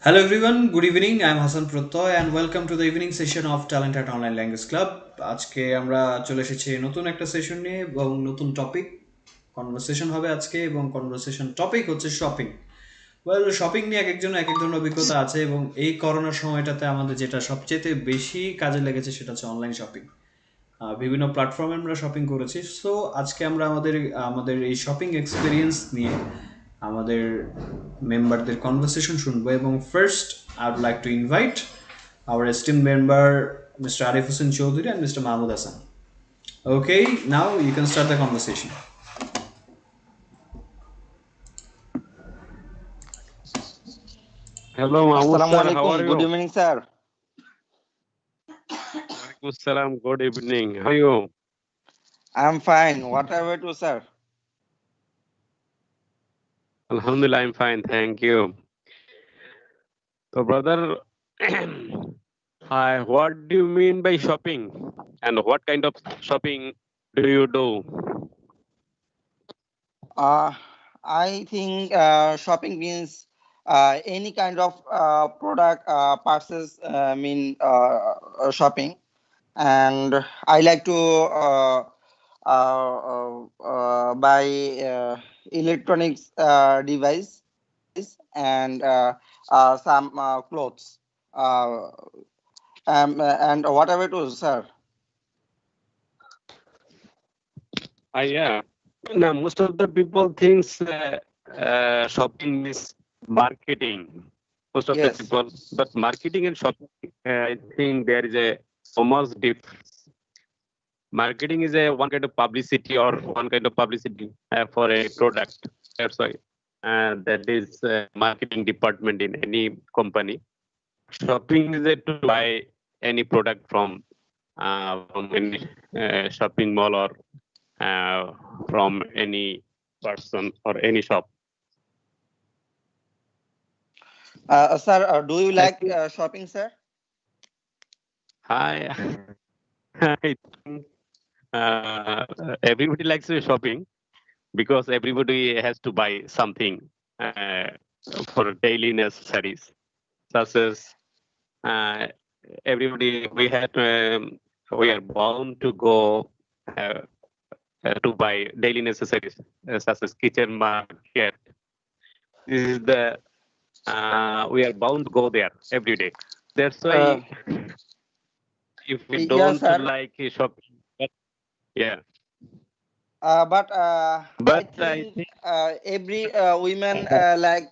Hello everyone, good evening. I'm Hassan Pratoy and welcome to the evening session of Talent at Online Language Club. আজকে আমরা চলে এসেছি নতুন একটা session নিয়ে এবং নতুন টপিক কনভারসেশন হবে আজকে এবং কনভারসেশন টপিক হচ্ছে শপিং। শপিং নিয়ে এক একজন এক এক ধরনের অভিজ্ঞতা আছে এবং এই করোনার সময়টাতে আমাদের যেটা সবচেয়ে বেশি কাজে লেগেছে সেটা হচ্ছে অনলাইন শপিং। বিভিন্ন প্ল্যাটফর্মে আমরা শপিং করেছি। সো আজকে আমরা আমাদের এই শপিং এক্সপিরিয়েন্স নিয়ে আমাদের মেম্বারদের কনভারসেশন শুনবো এবং first I would like to invite our esteemed member Mr. Arif Hussain Chaudhary and Mr. Mahmoud Hassan. Okay, now you can start the conversation. Hello, Mahmood Assalamu sir. How alaikum. are Good you? evening, sir. Walaikum salam. Good evening. How are you? I'm fine. What about you, sir? Alhamdulillah, I'm fine. Thank you. So, brother, what do you mean by shopping? And what kind of shopping do you do? I think shopping means any kind of product purchase shopping, and I like to buy electronics device and some clothes. And what about you, sir? Yeah. Now, most of the people thinks shopping is marketing. Most of the Yes. people, but marketing and shopping, I think there is a so much difference. Marketing is a one kind of publicity or one kind of publicity for a product. That's why that is marketing department in any company. Shopping is a to buy any product from any shopping mall or from any person or any shop. Sir, do you I like think shopping, sir? I I think everybody likes shopping because everybody has to buy something uh, for daily necessaries, such as uh, everybody we are bound to go uh, to buy daily necessaries such as kitchen market. This is the we are bound to go there every day. That's Uh, why if we yes, don't sir. like shopping, but yeah, But I but I think think every women like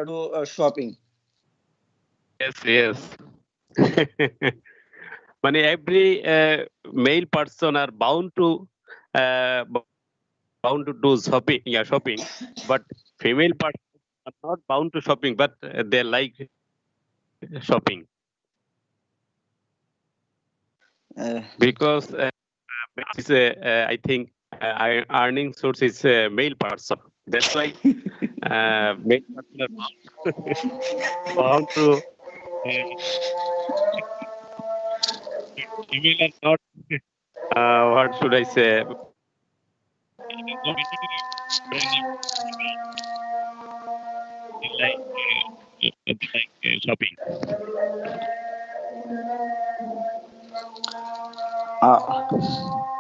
do shopping. yes. Many every male person are uh, bound to do shopping, but female person are not bound to shopping, but they like shopping Uh, because I think earning source is male person. That's why male person are bound to female are not. What should I say? Not they like shopping.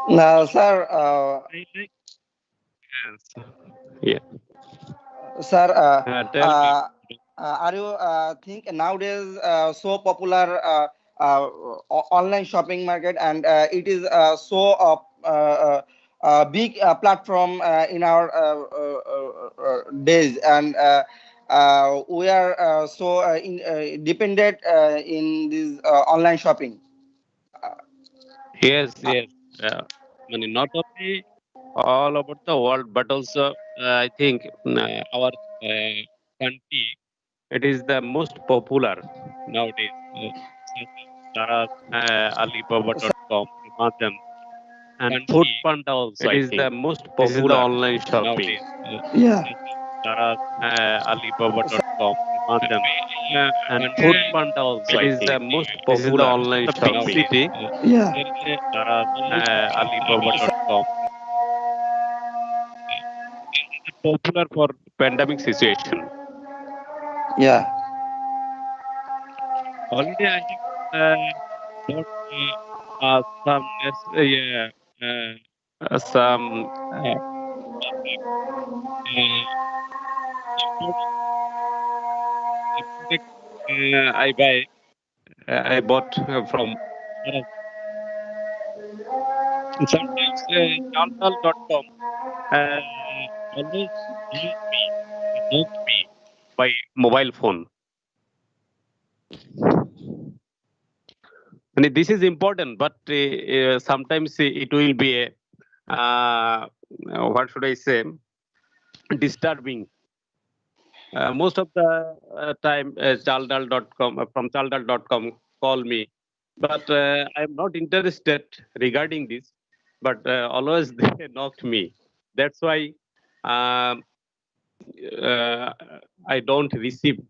now, sir, I like yes. Yeah. sir, Tell me. are you think nowadays so popular online shopping market, and it is so big platform in our days, and we are so dependent in this online shopping. Yes, Uh, yes. Not only all over the world, but also I think our country, it is the most popular nowadays. Zara, Alibaba.com, Amazon, and Foodpanda also. It is the most popular online shopping. Nowadays. yeah. Zara, Alibaba.com, Amazon, and Foodpanda also. It is the most popular online shopping. City. Yeah. Zara, Alibaba.com. Popular for pandemic situation. Yeah. already I have bought some yeah, some product, I buy I bought from sometimes Chandal.com always knocked me by mobile phone. And this is important, but sometimes it will be a what should I say, disturbing. Most of the time, Chaldal.com from Chaldal.com call me, but I'm not interested regarding this. But always they knocked me. That's why um, uh, I don't receive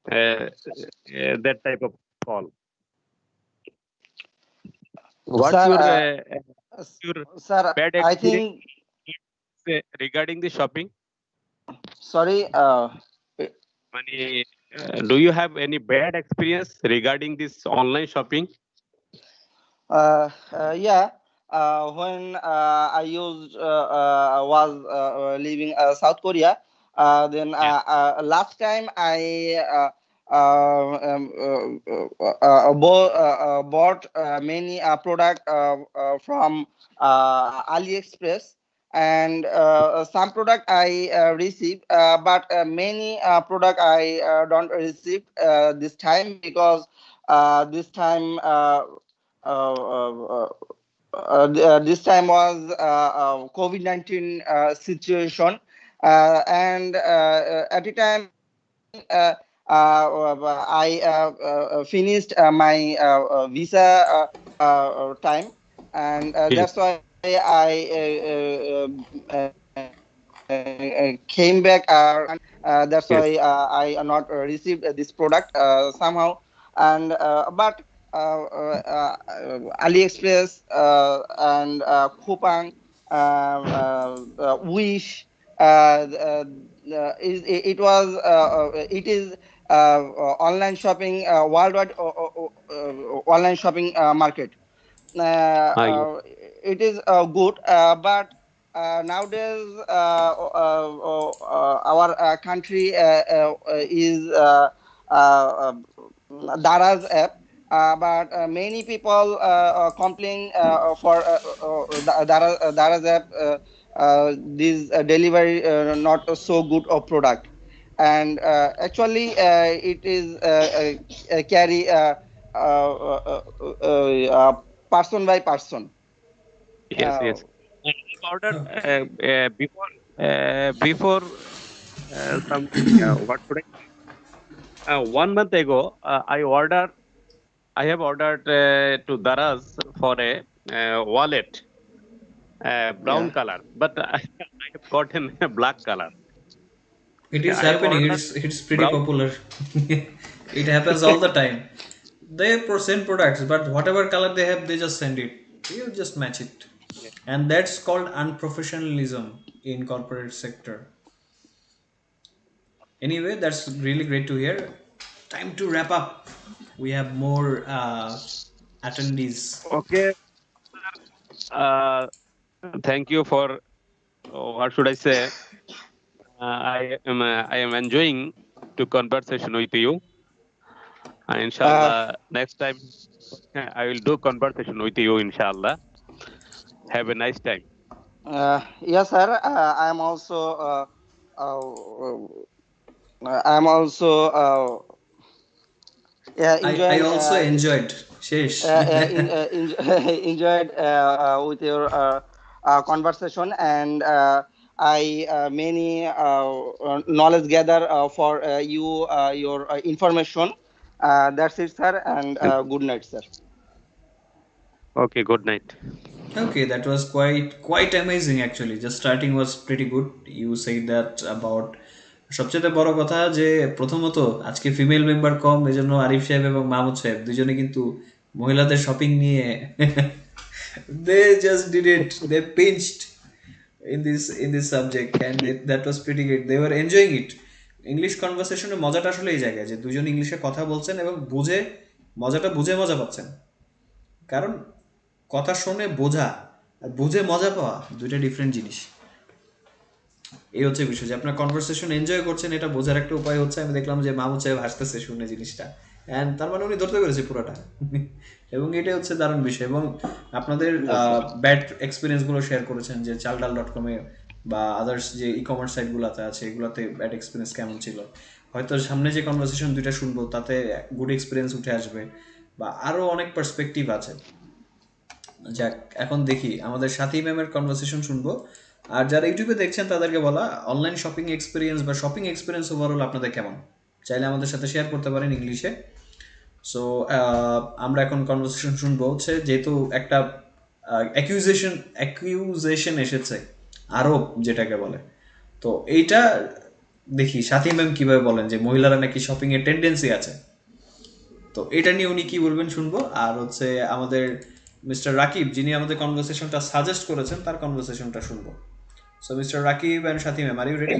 that type of call. What's Sir, your sir, bad I experience think, regarding the shopping? sorry, Mani, do you have any bad experience regarding this online shopping? yeah. When I was living South Korea, then Yeah. last time I bought many product from AliExpress, and some product I received, but many product I don't receive this time, because this time this time was COVID-19 situation, and at the time I finished my visa time, and Yes. that's why I came back, and that's Yes. why I not received this product somehow. And but AliExpress and Coupang, Wish, it was it is online shopping, worldwide online shopping market. Yes. It is good, but nowadays our country is Dara's app, but many people complain for Dara's app. This delivery not so good of product, and actually it is carry person by person. Yes. Uh, Yes. I've ordered Okay. before some what should I? 1 month ago, I have ordered to Daraz for a wallet, brown yeah. color, but I have gotten a black color. It is I have happening. ordered It's pretty brown. popular. It happens all the time. They send products, but whatever color they have, they just send it. You just match it, Yeah. and that's called unprofessionalism in corporate sector. Anyway, that's really great to hear. Time to wrap up. We have more attendees. Okay. Uh, Thank you for what should I say? I am enjoying to conversation with you. Uh, Inshallah, next time I will do conversation with you. Inshallah. Have a nice time. yes, sir. I'm also yeah, I enjoying also enjoyed Shesh. enjoyed with your conversation, and I many knowledge gather for you, your information. That's it, sir, and good night, sir. Okay. Good night. Okay, that was quite amazing actually. Just starting was pretty good. You said that about সবচেয়ে বড় কথা যে প্রথমত আজকে female member কম, এজন্য আরিফ সাহেব এবং মাহমুদ সাহেব দুজনে কিন্তু মহিলাদের শপিং নিয়ে they just did it. They pinched in this subject, and that was pretty good. They were enjoying it. English কনভারসেশনের মজাটা আসলে এই জায়গায় যে দুজন ইংলিশে কথা বলছেন এবং বুঝে মজাটা বুঝে মজা পাচ্ছেন, কারণ কথা শুনে বোঝা আর বুঝে মজা পাওয়া দুইটা ডিফারেন্ট জিনিস। এই হচ্ছে বিষয় যে আপনার কনভারসেশন এনজয় করছেন, এটা বোঝার একটা উপায় হচ্ছে আমি দেখলাম যে মামু সাহেব হাসতেছে শুনে জিনিসটা, অ্যান্ড তার মানে উনি ধরতে পেরেছে পুরোটা। এবং এটাই হচ্ছে দারুণ বিষয়। এবং আপনাদের ব্যাড এক্সপিরিয়েন্সগুলো শেয়ার করেছেন যে চালডাল.com-এ বা আদার্স যে ই কমার্স সাইটগুলোতে আছে এগুলোতে ব্যাড এক্সপিরিয়েন্স কেমন ছিল। হয়তো সামনে যে কনভারসেশন দুইটা শুনবো তাতে গুড এক্সপিরিয়েন্স উঠে আসবে বা আরও অনেক পার্সপেক্টিভ আছে। যাক, এখন দেখি আমাদের সাথী ম্যামের কনভারসেশন শুনবো। আর যারা ইউটিউবে দেখছেন তাদেরকে বলা, অনলাইন শপিং এক্সপিরিয়েন্স বা শপিং এক্সপিরিয়েন্স ওভারঅল আপনাদের কেমন, চাইলে আমাদের সাথে শেয়ার করতে পারেন ইংলিশে। সো আমরা এখন কনভারসেশন শুনবো হচ্ছে, যেহেতু একটা অ্যাকিউজেশন এসেছে, আরোপ যেটাকে বলে, তো এইটা দেখি সাথী ম্যাম কিভাবে বলেন যে মহিলারা নাকি শপিং এর টেন্ডেন্সি আছে। তো এটা নিয়ে উনি কি বলবেন শুনবো। আর হচ্ছে আমাদের মিস্টার রাকিব যিনি আমাদের কনভারসেশনটা সাজেস্ট করেছেন তার কনভারসেশনটা শুনবো। So mister Rakib and Sathi ma'am, are you ready?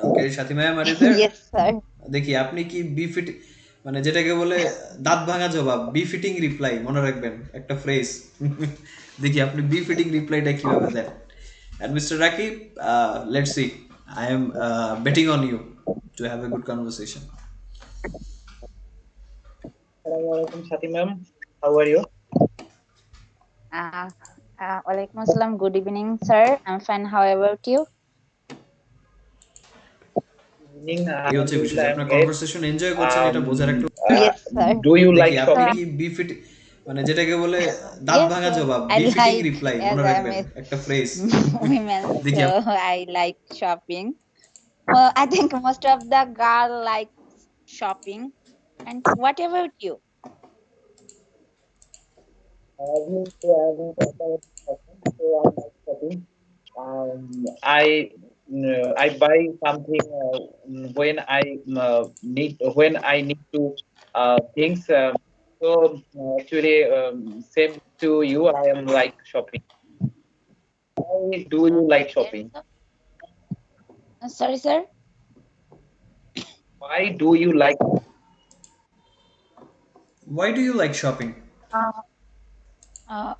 Okay, Sathi ma'am are you there? Yes, sir. দেখি আপনি কি বিফিট, মানে যেটাকে বলে দাঁত ভাঙা জবাব, বিফিটিং রিপ্লাই মনে রাখবেন একটা ফ্রেজ। দেখি আপনি বিফিটিং রিপ্লাইটা কিভাবে দেন। And Mr. Rakib, let's see. I am betting on you to have a good conversation. Assalamualaikum, Shati ma'am. How are you? Uh, Walaikum Assalam. Good evening, sir. I'm fine. How about you? Evening. এই হচ্ছে বিষয় যে Alhamdulillah, আপনার I'm great. Conversation enjoy করছেন এটা বোঝার একটা। Yes, sir. Do you like দেখি আপনি shopping? কি বিফিট, মানে যেটাকে বলে দাঁত Yes, ভাঙা sir. জবাব, I befitting like, reply as মনে I'm রাখবেন a একটা ফ্রেজ। women, দেখি so I like shopping. Well, I think most of the girl like shopping. And what about you? I like shopping. I buy something when I need to things. Actually, same to you. I am like shopping. Why do you like shopping? Yes, sir. Sorry, sir. Why do you like? Why do you like shopping? Uh,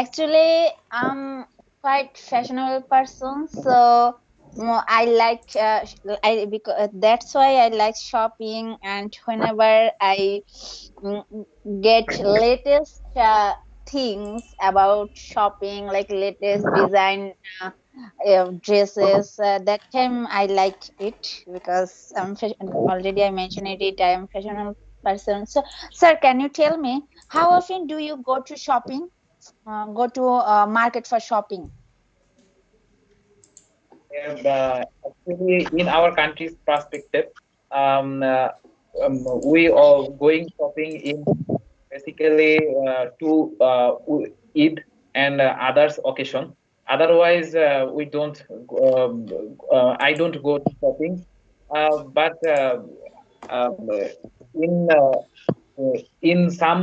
actually, I'm quite fashionable person, so I like because that's why I like shopping. And whenever I get latest things about shopping, like latest design dresses, that time I like it because already I mentioned it. I am fashionable person. So, sir, can you tell me how often do you go to shopping? Go to market for shopping? Actually, in our country's perspective, we are going shopping in basically to Eid and others occasion. Otherwise, we don't. I don't go to shopping, but um, in some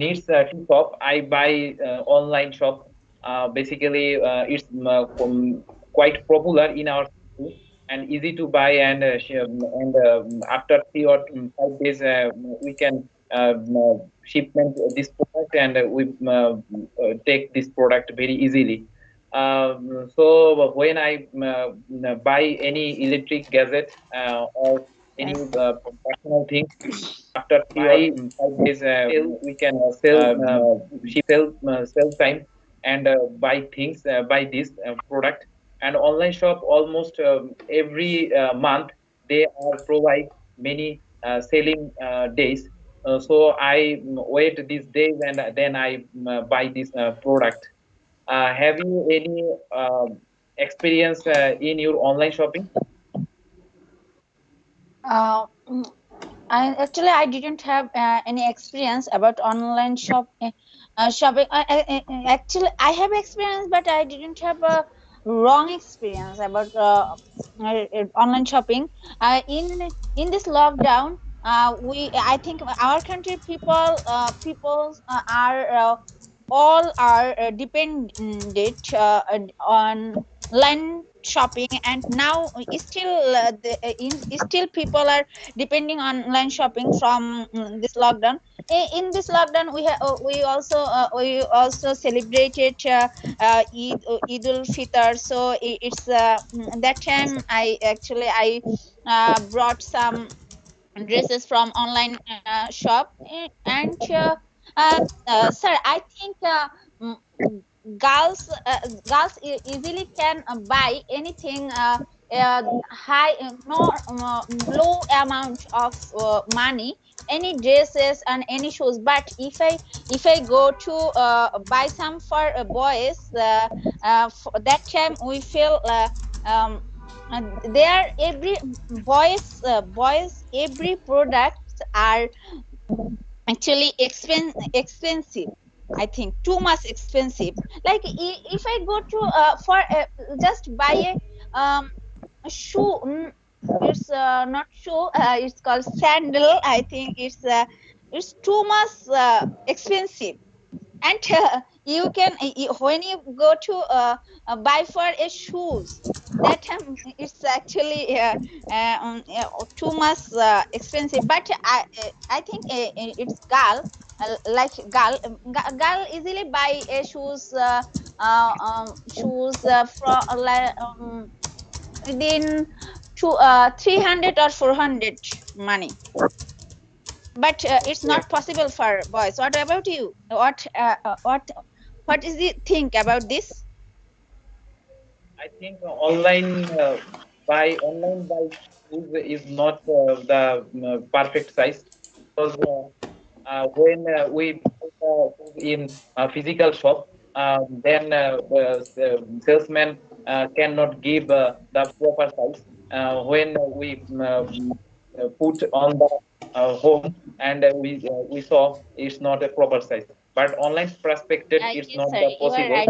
needs to shop, I buy online shop. Basically, it's quite popular in our city and easy to buy, and after 3 or 5 days, we can shipment this product, and we take this product very easily. So when I buy any electric gadget or any personal thing, after 3 or 5 days, we can sell time and buy things, buy this product. And online shop almost every month they are provide many selling days. So I wait these days, and then I buy this product. Have you any experience in your online shopping? Mm, I didn't have any experience about online shopping. Actually, I have experience, but I didn't have a wrong experience about online shopping. In this lockdown, I think our country all are dependent on online shopping, and now still people are depending on online shopping from this lockdown. In this lockdown, we also celebrated Eid ul Fitr. So it's that time I brought some dresses from online shop. And sir, I think mm, girls easily can buy anything high no low amount of money, any dresses and any shoes. But if I go to buy some for boys, for that time we feel and there every boys every products are actually expensive. I think too much expensive. Like if I go to for just buy a shoe, it's not shoe, it's called sandal. I think it's too much expensive. And you can when you go to buy for a shoes, that time it's actually too much expensive. But I think it's girl easily buy a shoes from within 300 or 400 money. But it's not possible for boys. What about you? What is the think about this? I think online buy shoes is not the perfect size, because when we buy in a physical shop, then the salesman cannot give the proper size. When we put on the home, and we saw it's not a proper size. But online perspective, it's Yes, not sir, the you are possible, right.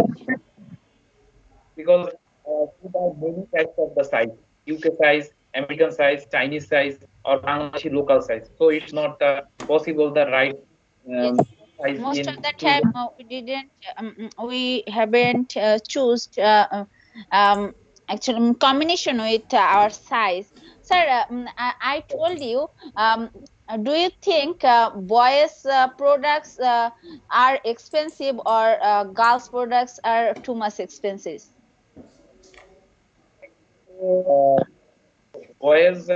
because there are many types of the size: UK size, American size, Chinese size, or Bangladeshi local size. So it's not possible the right Yes, size most of in the choose. time we haven't choose actually combination with our size. Sir, I told you, do you think boys products are expensive, or girls products are too much expensive? Uh, boys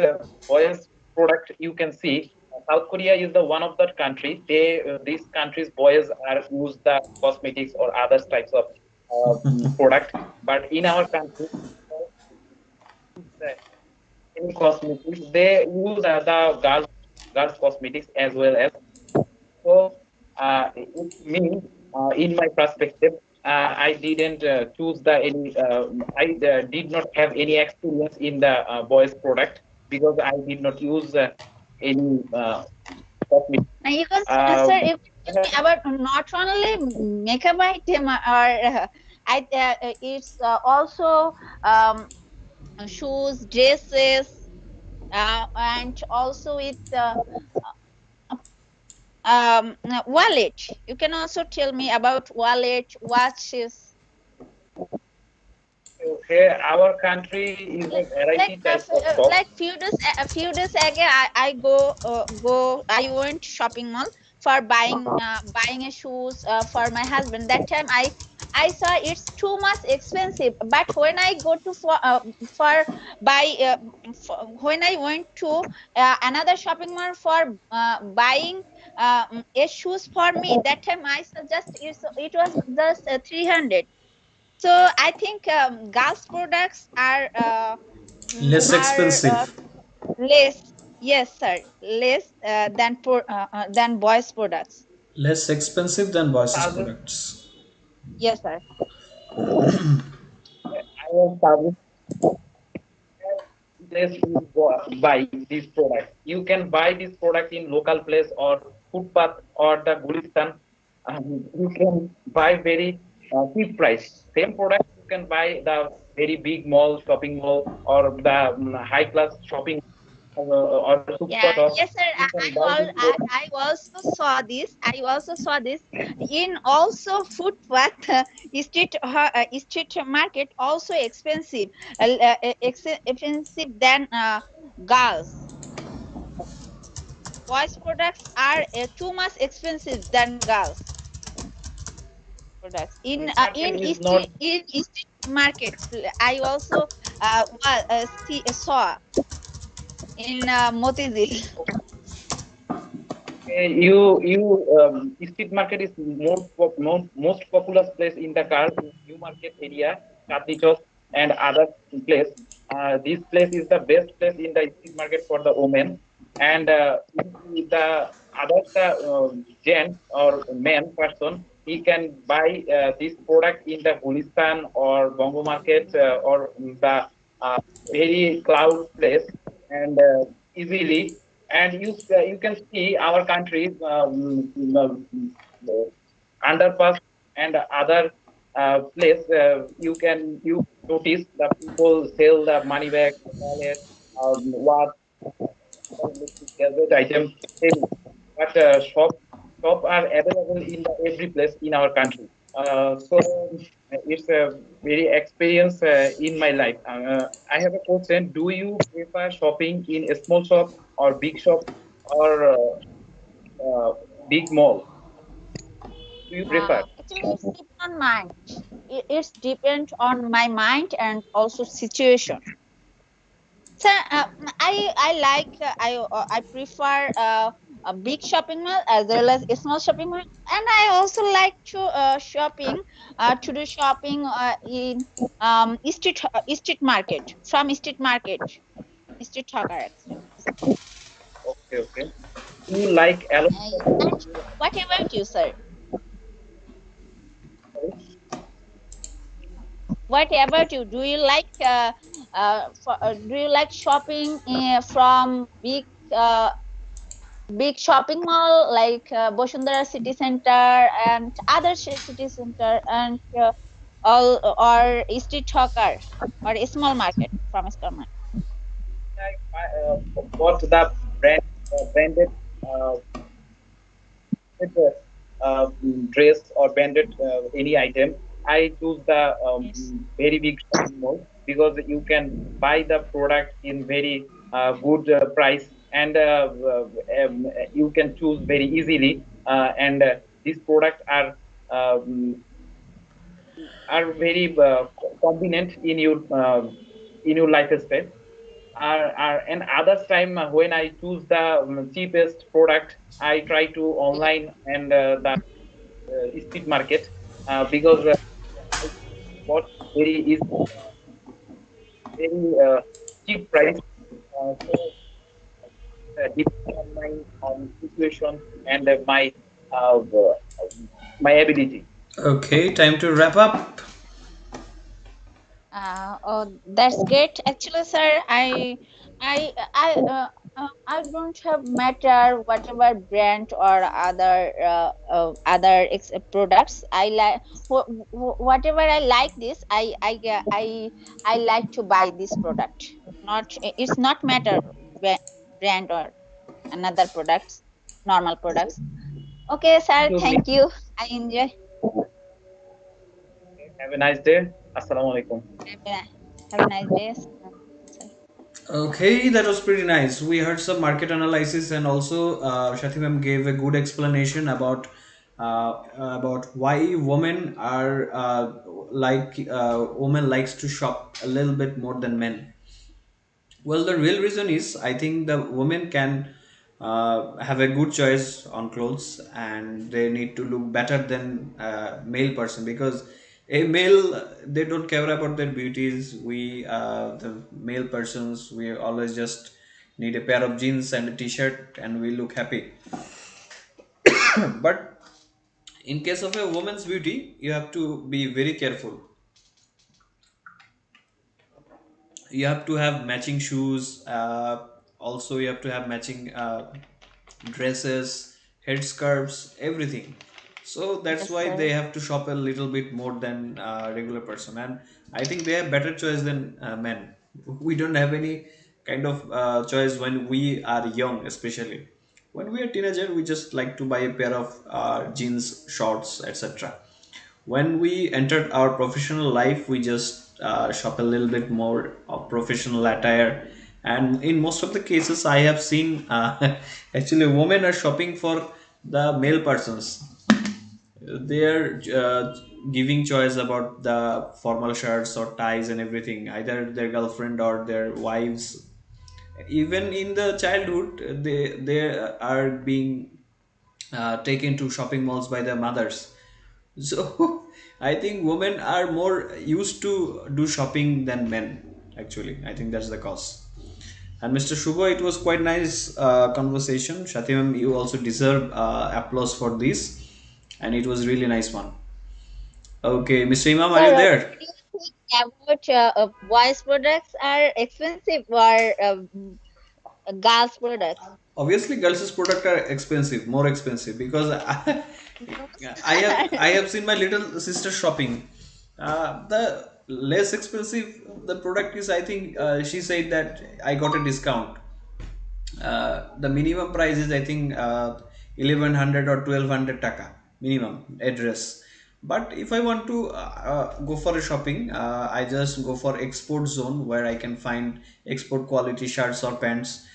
product, you can see South Korea is the one of that country. These countries boys are use the cosmetics or other types of product. But in our country, uh, any cosmetics, they use the girls cosmetics as well as. So it means, in my perspective, I didn't choose the any. I did not have any experience in the boys product, because I did not use any cosmetics. Now you can, Uh, sir, you can tell me about not only makeup item, or it's also shoes, dresses, and also with wallet. You can also tell me about wallet, watches. Here, our country is a variety type of shop. Like few days ago, I went shopping mall for buying a shoes for my husband. That time I saw it's too much expensive. But when I go to for buy when I went to another shopping mall for buying a shoes for me, that time I saw just it was just 300. So I think girls products Less are expensive. less, yes sir, less than boys products. Less expensive than voices Service, products. Yes sir. I was service place to buy this product. You can buy this product in local place or footpath or the Gulistan. You can buy very cheap price. Same product you can buy the very big mall, shopping mall, or the high class shopping or super Yeah, top, yes, sir. you can buy this product. I also saw this. I also saw this in also footpath street market also expensive, expensive than girls. Boys products are too much expensive than girls products This market is not. in street markets. I also saw in Motizil. You street market is most popular place in Dakar, in New Market area, Chatni Chowk, and other place. This place is the best place in the street market for the women. And if the other gent or man person, he can buy this product in the Gulistan or Bongo Market or the uh, very cloud place and easily. And you can see our country underpass and other place. You notice the people sell the money bag, wallet, what electric gadget item, sell. But shop are available in the every place in our country. So it's a very experience in my life. I have a question. Do you prefer shopping in a small shop or big shop or big mall? Do you prefer? Actually, it's depend on mind. It's depend on my mind and also situation. So I like I prefer a big shopping mall as well as a small shopping mall, and I also like to do shopping in street market from street hawker actually. Okay, okay. Do you like alone shopping? And what about you, sir? What about you? Do you like shopping from big shopping mall like Bosundara City Center and other city center and all or street hawker or a small market from a small market? Bought the branded uh, uh, dress or branded any item, I choose the Yes. very big shopping mall because you can buy the product in very good price and you can choose very easily. And these products are very convenient in your lifestyle. And others time when I choose the cheapest product, I try to online and the street market because I bought very easy, very cheap price. So depends on my situation and my ability. Okay, time to wrap up. Oh, that's great. Actually, sir, I don't have matter whatever brand or other products. I like whatever I like this. I like to buy this product. Not it's not matter brand or another products, normal products. Okay, Thank sir. you, Thank Miss. you. I enjoy. Have a nice day. Assalamu alaikum. Have a nice day. Sir. Okay, that was pretty nice. We heard some market analysis, and also Shati ma'am gave a good explanation about why women are women likes to shop a little bit more than men. Well, the real reason is I think the women can have a good choice on clothes, and they need to look better than male person, because a male, they don't care about their beauties. We the male persons, we always just need a pair of jeans and a t-shirt and we look happy. But in case of a woman's beauty, you have to be very careful. You have to have matching shoes, also you have to have matching dresses, headscarves, everything. So that's Yes, why they sir. have to shop a little bit more than regular person, and I think they have better choice than men. We don't have any kind of choice when we are young, especially when we are teenager. We just like to buy a pair of jeans, shorts, etc. When we entered our professional life, we just shop a little bit more of professional attire, and in most of the cases I have seen actually women are shopping for the male persons. They're giving choice about the formal shirts or ties and everything, either their girlfriend or their wives. Even in the childhood, they are being taken to shopping malls by their mothers. So I think women are more used to do shopping than men. Actually, I think that's the cause. And Mr. Shubho, it was quite nice conversation. Shatimam, you also deserve applause for this, and it was really nice one. Okay, Mr. Imam, are you Sir, there? what do you think about boys' products are expensive or girls' products? Obviously, girls' product are expensive, more expensive, because No, I have seen my little sister shopping. The less expensive the product is, I think she said that I got a discount. The minimum price is, I think, 1100 or 1200 taka minimum address. But if I want to go for a shopping, I just go for export zone where I can find export quality shirts or pants.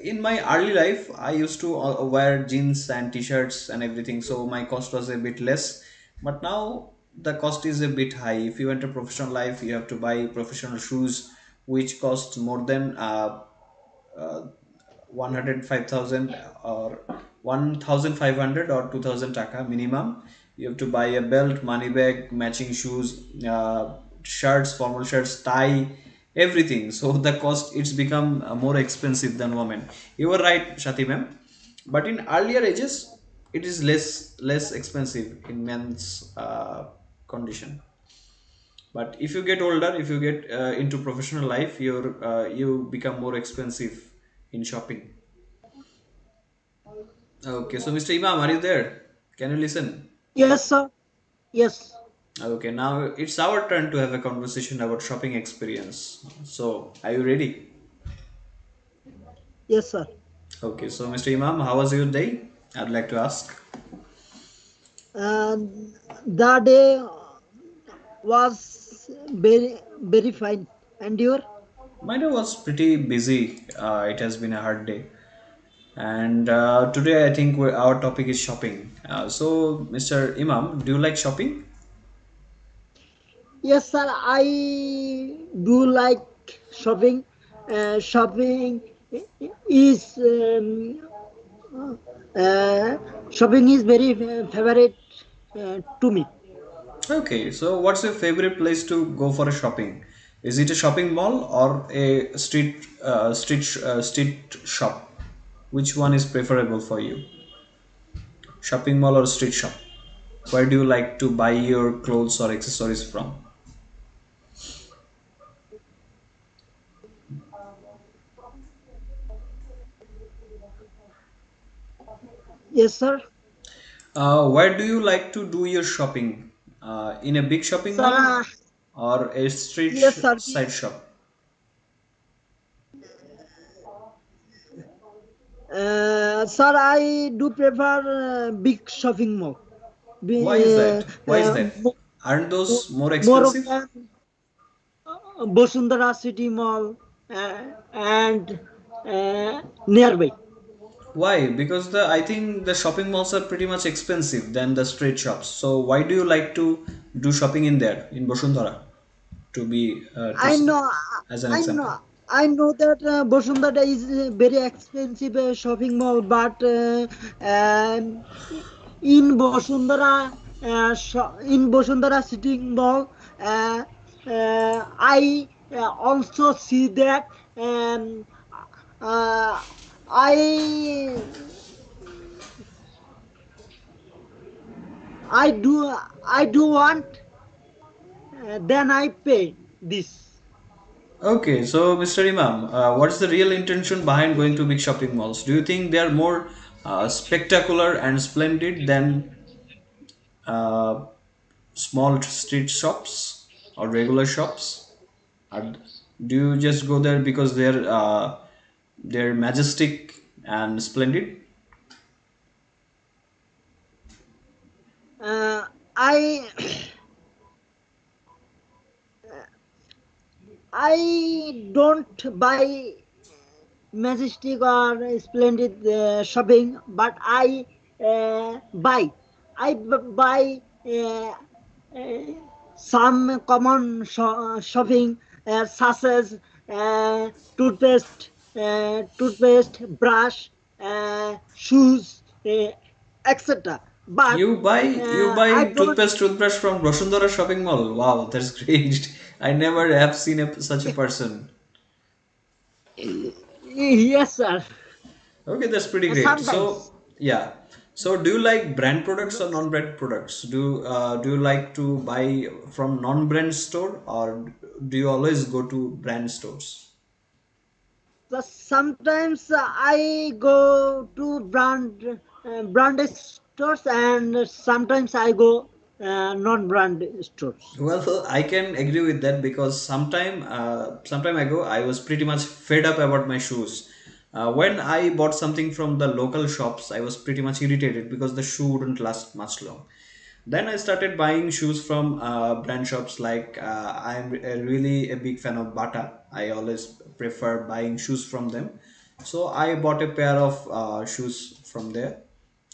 In my early life, I used to wear jeans and t-shirts and everything, so my cost was a bit less. But now the cost is a bit high. If you enter professional life, you have to buy professional shoes, which cost more than uh, 105,000 or 1,500 or 2,000 taka minimum. You have to buy a belt, money bag, matching shoes, shirts, formal shirts, tie, everything. So the cost, it's become more expensive than women. You were right, Shati ma'am. But in earlier ages, it is less expensive in men's condition. But if you get older, if you get into professional life, you become more expensive in shopping. Okay, so Mr. Imam, are you there? Can you listen? Yes, sir. Yes. Okay, now it's our turn to have a conversation about shopping experience. So, are you ready? Yes, sir. Okay, so Mr. Imam, how was your day? I'd like to ask. And the day was very fine. And your? My day was pretty busy. It has been a hard day. And today I think our topic is shopping. So, Mr. Imam, do you like shopping? Yes, sir. I do like shopping. Shopping is uh, shopping is very favorite to me. Okay, so what's your favorite place to go for a shopping? Is it a shopping mall or a street shop? Which one is preferable for you? Shopping mall or street shop? Where do you like to buy your clothes or accessories from? Yes, sir. Where do you like to do your shopping? In a big shopping Sir. mall or a street Yes, sir. side shop? Sir, I do prefer big shopping mall. Why is Be, that? Why is that? Aren't those more more of expensive? Bosundara City Mall and nearby. Why? Because the I think the shopping malls are pretty much expensive than the street shops. So why do you like to do shopping in there in Bosundara? To be I know, as an I example. know, I know that Bosundara is a very expensive shopping mall, but in Bosundara, in Bosundara City Mall, I also see that uh, I I do I do want, then I pay this. Okay, so Mr. Imam, what's the real intention behind going to big shopping malls? Do you think they are more spectacular and splendid than uh, small street shops or regular shops? Are, Do you just go there because they're majestic and splendid? I I don't buy majestic or splendid shopping, but I buy uh, some common shopping such as uh, toothpaste, brush, shoes, etc. But You I buy don't. toothbrush from Roshundara shopping mall. Wow, that's great. I never have seen such a person. Yes, sir. Okay, that's pretty great. So Sometimes. yeah. So do you like brand products or non-brand products? Do you like to buy from non-brand store, or do you always go to brand stores? So sometimes I go to branded stores, and sometimes I go non-brand stores. Well, I can agree with that because sometime ago I was pretty much fed up about my shoes. When I bought something from the local shops, I was pretty much irritated because the shoe wouldn't last much long. Then I started buying shoes from brand shops. Like I'm really a big fan of Bata. I always prefer buying shoes from them. So I bought a pair of shoes from there,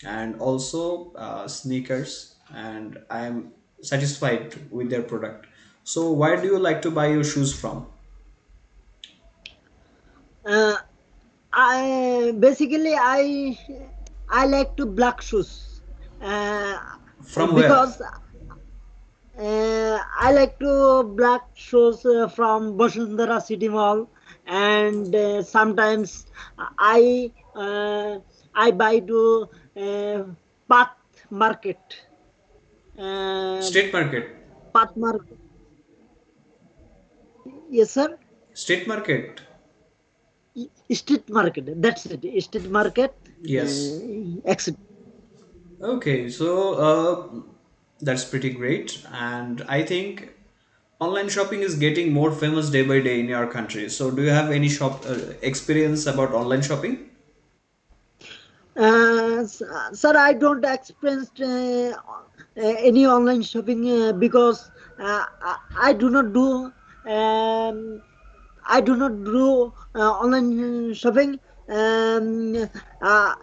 and also sneakers, and I am satisfied with their product. So where do you like to buy your shoes from? Uh, I like to black shoes uh, From where? because I like to black shoes from Bosundara City Mall, and sometimes I uh, I buy to uh, Path Market. Uh, Street market. Path Market. Yes, sir. Street market. Street Market. That's it. Street Market. Yes. Exit. Okay, so that's pretty great, and I think online shopping is getting more famous day by day in your country. So, do you have any shop experience about online shopping? Sir, I don't experience any online shopping because I do not do um, online shopping. Um, uh,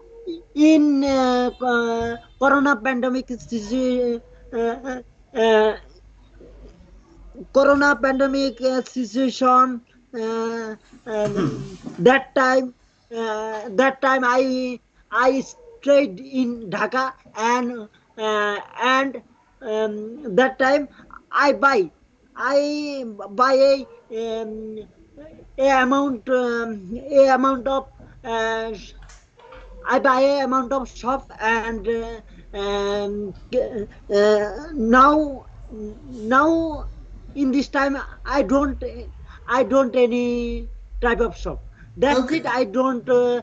in Corona pandemic uh, situation, that time I stayed in Dhaka, and that time I buy I buy a amount of uh, I buy a amount of shop, and now in this time I don't any type of shop. That's Okay. it. I do not do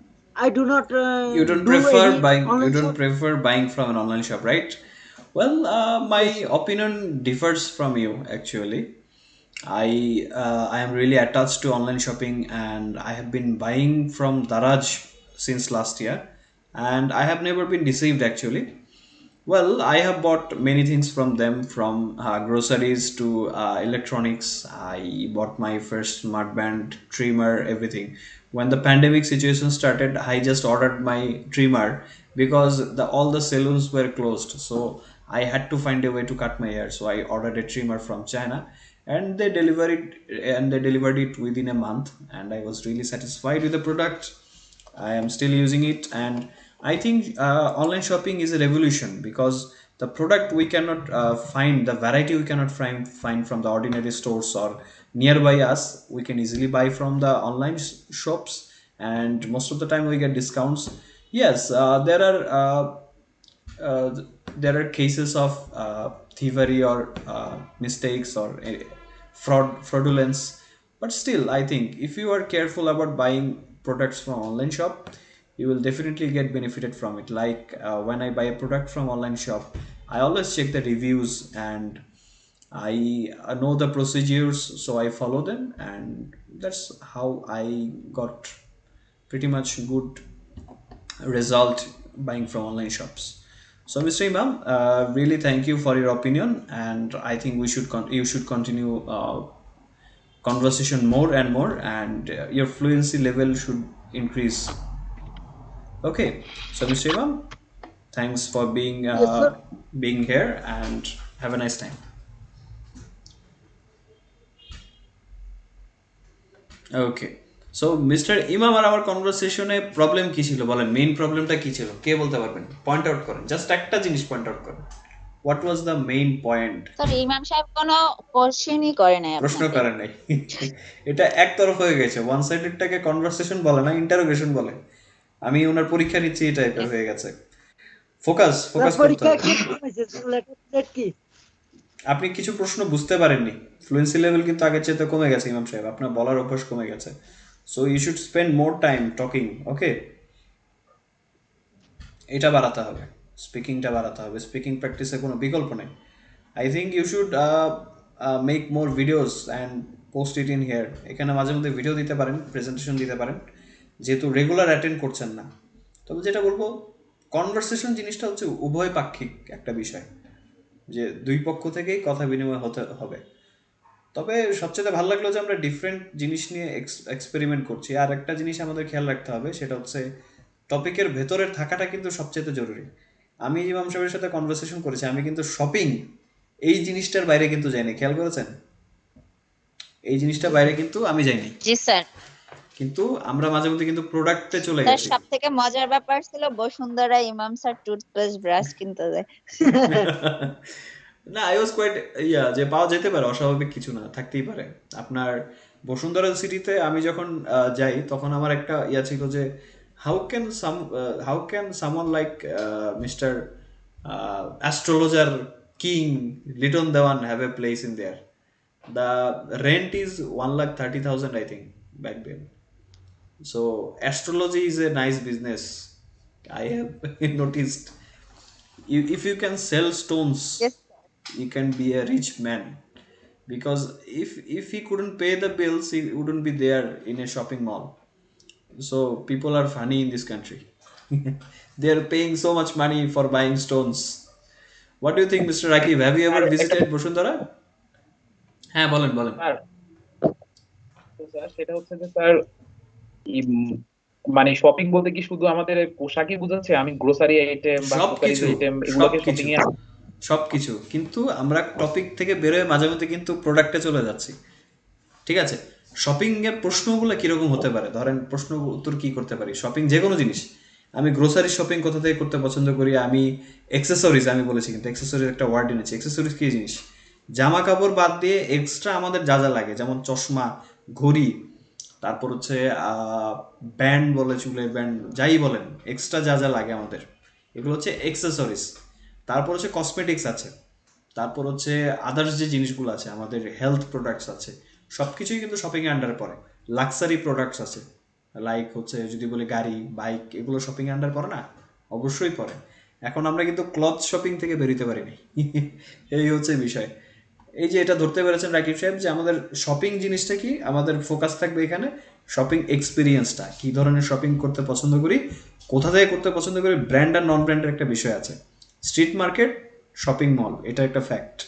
You online don't shop. prefer buying from an online shop, right? Well, my Yes, sir. opinion differs from you actually. I am really attached to online shopping, and I have been buying from Daraj since last year, and I have never been deceived actually. Well, I have bought many things from them, from groceries to electronics. I bought my first smartband, trimmer, everything. When the pandemic situation started, I just ordered my trimmer because all the salons were closed. So I had to find a way to cut my hair. So I ordered a trimmer from China, and they delivered it within a month, and I was really satisfied with the product. I am still using it, and I think online shopping is a revolution because the product we cannot find, the variety we cannot find from the ordinary stores or nearby us. We can easily buy from the online shops, and most of the time we get discounts. Yes, uh, there are cases of thievery or mistakes or fraudulence, but still I think if you are careful about buying products from online shop, you will definitely get benefited from it. Like when I buy a product from online shop, I always check the reviews, and I know the procedures, so I follow them, and that's how I got pretty much good result buying from online shops. So Mr. Imam, really thank you for your opinion, and I think you should continue conversation more and more, and your fluency level should increase. Okay, so Mr. Imam, thanks for Yes, sir. being here, and have a nice time. Okay, so mister ইমাম আর আমার কনভারসেশনে problem কি ছিল বলেন, main প্রবলেমটা কি ছিল, কে বলতে পারবেন? পয়েন্ট আউট করেন, জাস্ট একটা জিনিস পয়েন্ট আউট করেন। What was the main point? Sir ইমাম সাহেব কোনো কোশ্চেনই করে নাই প্রশ্ন আপনাকে। করেন নাই। এটা একতরফা হয়ে গেছে, ওয়ান সাইডেডটাকে কনভারসেশন বলে না, ইন্টারোগেশন বলে। আমি ওনার পরীক্ষা নিচ্ছি, এই টাইপের হয়ে গেছে। ফোকাস করতে পরীক্ষা হবে। লেট কি আপনি কিছু প্রশ্ন বুঝতে পারেননি, ফ্লুয়েন্সি লেভেল কিন্তু আগের চাইতে কমে গেছে ইমাম সাহেব, আপনার বলার অভ্যাস কমে গেছে। So you should spend more time talking, okay? এটা বাড়াতে হবে, স্পিকিংটা বাড়াতে হবে, স্পিকিং প্র্যাকটিসে কোনো বিকল্প নেই। I think you should make more videos and post it in here. এখানে মাঝে মধ্যে ভিডিও দিতে পারেন, প্রেজেন্টেশন দিতে পারেন, যেহেতু রেগুলার অ্যাটেন্ড করছেন না। তবে যেটা বলবো, কনভারসেশন জিনিসটা হচ্ছে উভয় পাক্ষিক একটা বিষয়, যে দুই পক্ষ থেকেই কথা বিনিময় হতে হবে। তবে সবচেয়ে ভালো লাগলো যে আমরা ডিফারেন্ট জিনিস নিয়ে এক্সপেরিমেন্ট করছি। আর একটা জিনিস আমাদের খেয়াল রাখতে হবে, সেটা হচ্ছে টপিকের ভেতরের থাকাটা কিন্তু সবচেয়ে জরুরি। আমি ইমাম সাহেবের সাথে কনভারসেশন করেছি, আমি কিন্তু শপিং এই জিনিসটার বাইরে কিন্তু যাইনি, খেয়াল করেছেন? এই জিনিসটার বাইরে কিন্তু আমি যাইনি, জি স্যার। কিন্তু আমরা মাঝে মধ্যে কিন্তু প্রোডাক্টে চলে স্যার গেছি। সবথেকে মজার ব্যাপার ছিল বসুন্ধরা ইমাম স্যার টুথপেস্ট ব্রাশ কিনতে যায়। না, আই ওয়াজ কোয়াইট যে পাওয়া যেতে পারে, অস্বাভাবিক কিছু না, থাকতেই পারে। আপনার বসুন্ধরা সিটিতে আমি যখন যাই, তখন আমার একটা ছিল যে how can someone like mister astrologer king Liton Dewan have a place in their. The rent is 1,30,000 I think back then. So astrology is a nice business, I have noticed. If you can sell stones, Yes, you can be a rich man, because if he couldn't pay the bills, he wouldn't be there in a shopping mall. So people are funny in this country. They are paying so much money for buying stones. What do you think, Mr. Rakib? Have you ever visited Bosundara? হ্যাঁ, বলেন বলেন। Sir সেটা হচ্ছে যে sir মানে shopping বলতে কি শুধু আমাদের পোশাকই বোঝাচ্ছে? আমি গ্রোসারি আইটেম বা সবকিছু, আইটেম এগুলোকে সবকিছু, শপিং এ সবকিছু। কিন্তু আমরা টপিক থেকে বেরোয় মাঝে মধ্যে কিন্তু প্রোডাক্টে চলে যাচ্ছি, ঠিক আছে? শপিং এর প্রশ্নগুলো কিরকম হতে পারে, ধরেন প্রশ্ন উত্তর কি করতে পারি, শপিং যে কোনো জিনিস। আমি গ্রোসারি শপিং কোথা থেকে করতে পছন্দ করি, আমি এক্সেসরিজ, আমি বলেছি কিন্তু এক্সেসরিজ একটা ওয়ার্ড এনেছি। এক্সেসরিজ কি জিনিস? জামা কাপড় বাদ দিয়ে এক্সট্রা আমাদের যা যা লাগে, যেমন চশমা, ঘড়ি, তারপর হচ্ছে ব্যান্ড বলে, চুলের ব্যান্ড, যাই বলেন, এক্সট্রা যা যা লাগে আমাদের, এগুলো হচ্ছে এক্সেসরিজ। তারপর হচ্ছে কসমেটিক্স আছে, তারপর হচ্ছে আদার্স যে জিনিসগুলো আছে, আমাদের হেলথ প্রোডাক্টস আছে, সব কিছুই কিন্তু শপিংয়ে আন্ডারে পড়ে। লাক্সারি প্রোডাক্টস আছে, লাইক হচ্ছে যদি বলি গাড়ি, বাইক, এগুলো শপিংয়ে আন্ডার পড়ে না? অবশ্যই পড়ে। এখন আমরা কিন্তু ক্লথ শপিং থেকে বেরোতে পারিনি। এই হচ্ছে বিষয়। এই যে এটা ধরতে পেরেছেন রাকিব সাহেব, যে আমাদের শপিং জিনিসটা কি, আমাদের ফোকাস থাকবে এখানে শপিং এক্সপিরিয়েন্সটা, কি ধরনের শপিং করতে পছন্দ করি, কোথা থেকে করতে পছন্দ করি, ব্র্যান্ড আর নন ব্র্যান্ডের একটা বিষয় আছে। স্ট্রিট মার্কেট, শপিং মল, এটা একটা ফ্যাক্ট।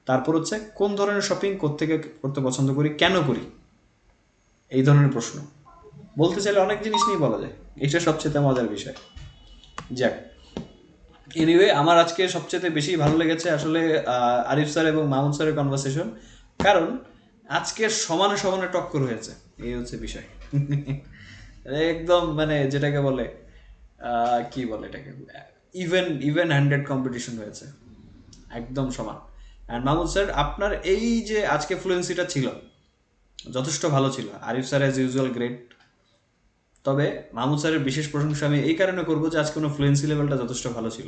তারপর হচ্ছে কোন ধরনের শপিং কোত্থেকে করতে পছন্দ করি, কেন করি, এই ধরনের প্রশ্ন। বলতে চাইলে অনেক জিনিস নিয়ে বলা যায়, এটা সবচেয়ে মজার বিষয়। যাক, এনিওয়ে, আমার আজকে সবচেয়ে বেশি ভালো লেগেছে আসলে আরিফ স্যার এবং মামুন স্যারের কনভারসেশন, কারণ আজকে সমানে সমানে টক্কর হয়েছে, এই হচ্ছে বিষয়। একদম মানে যেটাকে বলে কি বলে এটাকে, ইভেন হ্যান্ডেড কম্পিটিশন হয়েছে, একদম সমান। অ্যান্ড মাহমুদ স্যার, আপনার এই যে আজকে ফ্লুয়েন্সিটা ছিল যথেষ্ট ভালো ছিল। Arif sir as usual great, তবে মাহমুদ স্যারের বিশেষ প্রশংসা আমি এই কারণে করবো যে আজকে কোনো ফ্লুয়েন্সি লেভেলটা যথেষ্ট ভালো ছিল।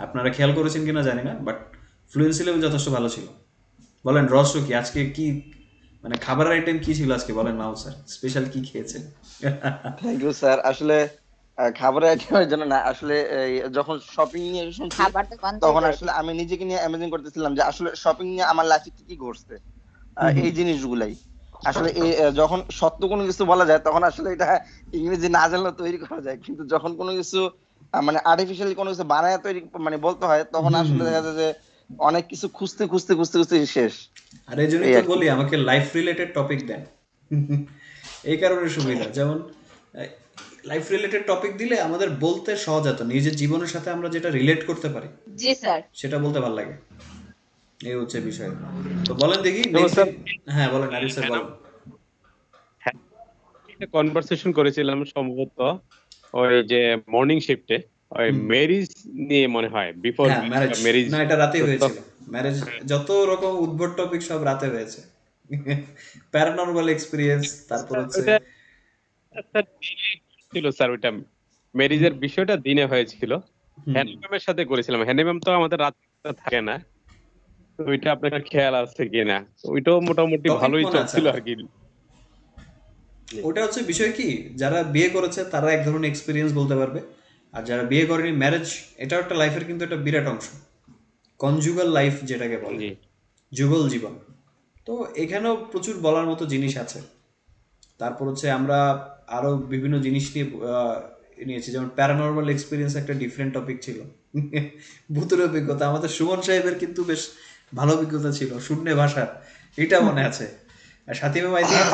আপনারা খেয়াল করেছেন কিনা জানি না, বাট ফ্লুয়েন্সি লেভেল যথেষ্ট ভালো ছিল। বলেন রহস্য কি, আজকে কি মানে খাবারের আইটেম কি ছিল আজকে, বলেন মাহমুদ স্যার, স্পেশাল কি খেয়েছেন? Thank you sir. আসলে খাবারের আইটেমের জন্য না, আসলে যখন শপিং নিয়ে শুনছি খাবার তো বন্ধই তখন করে আসলে আমি নিজেকে নিয়ে ইমাজিন করতেছিলাম যে আসলে শপিং নিয়ে আমার লাইফে কি কি ঘটছে, এই জিনিসগুলাই আসলে যখন সত্য কোনো কিছু বলা যায় তখন আসলে এটা ইংরেজি না জানলেও তৈরি করা যায়, কিন্তু যখন কোনো কিছু মানে আর্টিফিশিয়ালি কোনো কিছু বানায় তৈরি মানে বলতে হয় তখন আসলে দেখা যায় যে অনেক কিছু খুঁজতে খুঁজতে খুঁজতে খুঁজতে শেষ। আর এই জন্যই এই তো আর কি। বলি আমাকে লাইফ রিলেটেড টপিক দেন। এই কারণে সুবিধা, যেমন লাইফ রিলেটেড টপিক দিলে আমাদের বলতে সহজ হতো, নিজের জীবনের সাথে আমরা যেটা রিলেট করতে পারি জি স্যার। সেটা বলতে ভালো লাগে, এই হচ্ছে বিষয়। তো বলেন দেখি তো নেক্সট। স্যার হ্যাঁ বলেন আরিফ স্যার বলেন। একটা কনভারসেশন করেছিলাম সম্ভবত ওই যে মর্নিং শিফটে, ওই ম্যারিজ নিয়ে মনে হয়, বিফোর হ্যাঁ ম্যারেজ, ম্যারিজ। না এটা রাতেই হয়েছিল। ম্যারেজ যত রকম উদ্ভট টপিক সব রাতে হয়েছে। প্যারানরমাল এক্সপেরিয়েন্স, তারপর হচ্ছে ছিল স্যার ওইটা, ম্যারিজের বিষয়টা দিনে হয়েছিল। হ্যানি ম্যামের সাথে করেছিলাম। হ্যানি ম্যাম তো আমাদের রাতে থাকে না, তো ওইটা আপনার খেয়াল আছে কিনা? ওইটাও মোটামুটি টপিক ভালোই মনে আছে চলছিল আমার। আর কি। ওটা হচ্ছে বিষয় কি, যারা বিয়ে করেছে তারা এক ধরনের এক্সপিরিয়েন্স বলতে পারবে, আর যারা বিয়ে করেনি, ম্যারেজ এটাও একটা লাইফের কিন্তু একটা বিরাট অংশ, কনজুগাল লাইফ যেটাকে বলে, জি যুগল জীবন। তো এখানেও প্রচুর বলার মতো জিনিস আছে। তারপর হচ্ছে আমরা আরো বিভিন্ন জিনিস নিয়ে নিয়েছি, যেমন প্যারানর্মাল এক্সপিরিয়েন্স একটা ডিফারেন্ট টপিক ছিল। ভূতের অভিজ্ঞতা, আমাদের সুমন সাহেবের কিন্তু বেশ ভালো অভিজ্ঞতা ছিল শূন্যে ভাষার, এটা মনে আছে। আর সাথী ম্যাম আই থিঙ্ক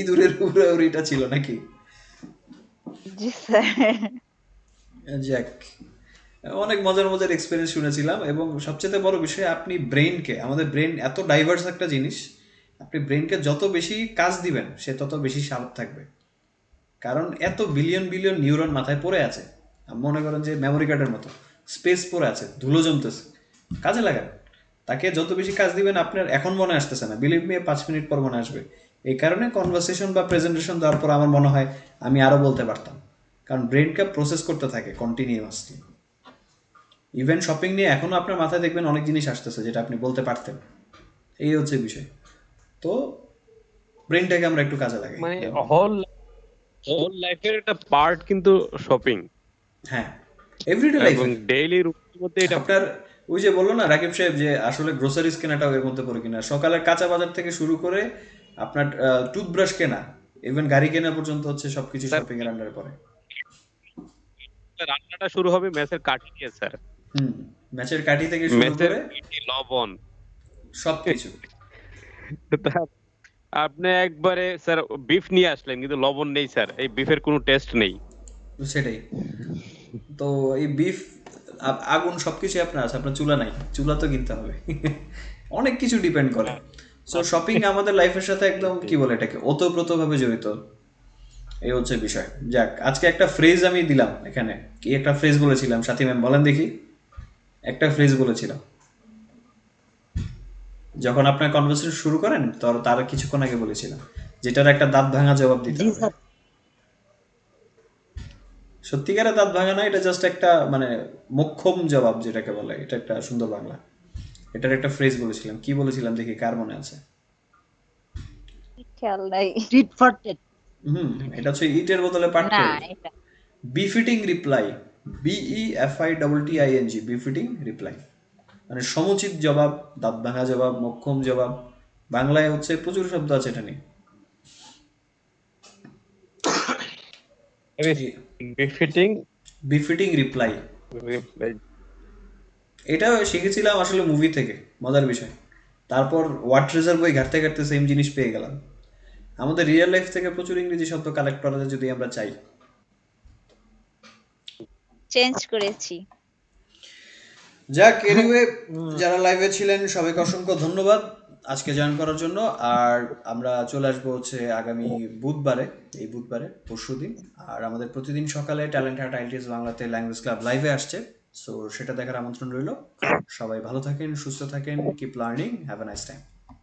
ইঁদুরের উড়াউড়িটা ছিল নাকি? জি স্যার। যাক, অনেক মজার মজার এক্সপিরিয়েন্স শুনেছিলাম। এবং সবচেয়ে বড় বিষয়, আপনি ব্রেনকে, আমাদের ব্রেন এত ডাইভার্স একটা জিনিস, আপনি ব্রেনকে যত বেশি কাজ দিবেন সে তত বেশি শার্প থাকবে। কারণ এত বিলিয়ন বিলিয়ন নিউরন মাথায় পড়ে আছে, মনে করেন যে মেমোরি কার্ডের মতো স্পেস পড়ে আছে, ধুলো জমতেছে, কাজে লাগান। তাকে যত বেশি কাজ দিবেন আপনার এখন মনে আসতেছে না, বিলিভ মি 5 মিনিট পর মনে আসবে। এই কারণে কনভারসেশন বা প্রেজেন্টেশন দেওয়ার পর আমার মনে হয় আমি আরও বলতে পারতাম, কারণ ব্রেনকে প্রসেস করতে থাকে কন্টিনিউয়াসলি। ইভেন শপিং নিয়ে এখনও আপনার মাথায় দেখবেন অনেক জিনিস আসতেছে যেটা আপনি বলতে পারতেন, এই হচ্ছে বিষয়। তো ব্রেনটাকে আমরা একটু কাজে লাগাই। মানে হোল লাইফের একটা পার্ট কিন্তু শপিং, হ্যাঁ, এভরিডে এবং লাইফে ডেইলি রুটিনের মধ্যে এটা আপনার ওই যে বললো না রাকিব সাহেব যে আসলে গ্রোসারিজ কেনাটাও এর মধ্যে পড়ে কিনা, সকালের কাঁচা বাজার থেকে শুরু করে আপনার টুথব্রাশ কেনা, ইভেন গাড়ি কেনা পর্যন্ত হচ্ছে সবকিছু স্যার, শপিং এর আন্ডারে পড়ে। রান্নাটা শুরু হবে ম্যাচের কাঠি দিয়ে স্যার। ম্যাচের কাঠি থেকে শুরু ম্যাচের করে লবণ সবকিছু। তা আপনি একবারে স্যার বিফ নিয়ে আসলেন কিন্তু লবণ নেই স্যার, এই বিফের কোনো টেস্ট নেই। সেটাই তো, এই বিফ, আগুন সবকিছু আপনার আছে, আপনার চুলা নাই, চুলা তো কিনতে হবে। অনেক কিছু ডিপেন্ড করে। সো শপিং আমাদের লাইফের সাথে একদম কি বলে এটাকে ওতপ্রোতভাবে জড়িত, এই হচ্ছে বিষয়। যাক, আজকে একটা ফ্রেজ আমি দিলাম এখানে, কি একটা ফ্রেজ বলেছিলাম সাথী ম্যাম বলেন দেখি। একটা ফ্রেজ বলেছিলাম যখন আপনার কনভারসেশন শুরু করেন, তার কিছুক্ষণ আগে বলেছিলাম, যেটার একটা দাঁত ভাঙা জবাব দিতে জি হবে। স্যার। সত্যিকারের দাঁত ভাঙা না, এটা জাস্ট একটা মানে মোক্ষম জবাব যেটাকে বলে, এটা একটা সুন্দর বাংলা। এটার একটা ফ্রেজ বলেছিলাম, কি বলেছিলাম দেখি কার মনে আছে। খেয়াল নাই। Tit for tat. এটা হচ্ছে ইটের বদলে না পাটকেল। এটা befitting reply, BEFITING, befitting reply মানে সমুচিত জবাব, দাঁত ভাঙা জবাব, মোক্ষম জবাব। বাংলায় হচ্ছে প্রচুর শব্দ আছে এটা নিয়ে। বিফিটিং বিফিটিং রিপ্লাই, এটা শিখেছিলাম আসলে মুভি থেকে, মজার বিষয়। তারপর ওয়ার্ড ট্রেজার বই ঘাটতে ঘাটতে সেম জিনিস পেয়ে গেলাম। আমাদের রিয়েল লাইফ থেকে প্রচুর ইংরেজি শব্দ কালেক্ট করা যায় যদি আমরা চাই। চেঞ্জ করেছি। যাক, এনিওয়ে যারা লাইভে ছিলেন সবাইকে অসংখ্য ধন্যবাদ আজকে জয়েন করার জন্য। আর আমরা চলে আসবো হচ্ছে আগামী বুধবারে, এই বুধবারে পরশুদিন। আর আমাদের প্রতিদিন সকালে ট্যালেন্ট হাট IELTS বাংলাতে ল্যাঙ্গুয়েজ ক্লাব লাইভে আসছে, সো সেটা দেখার আমন্ত্রণ রইল। সবাই ভালো থাকেন, সুস্থ থাকেন, keep learning, have a nice time.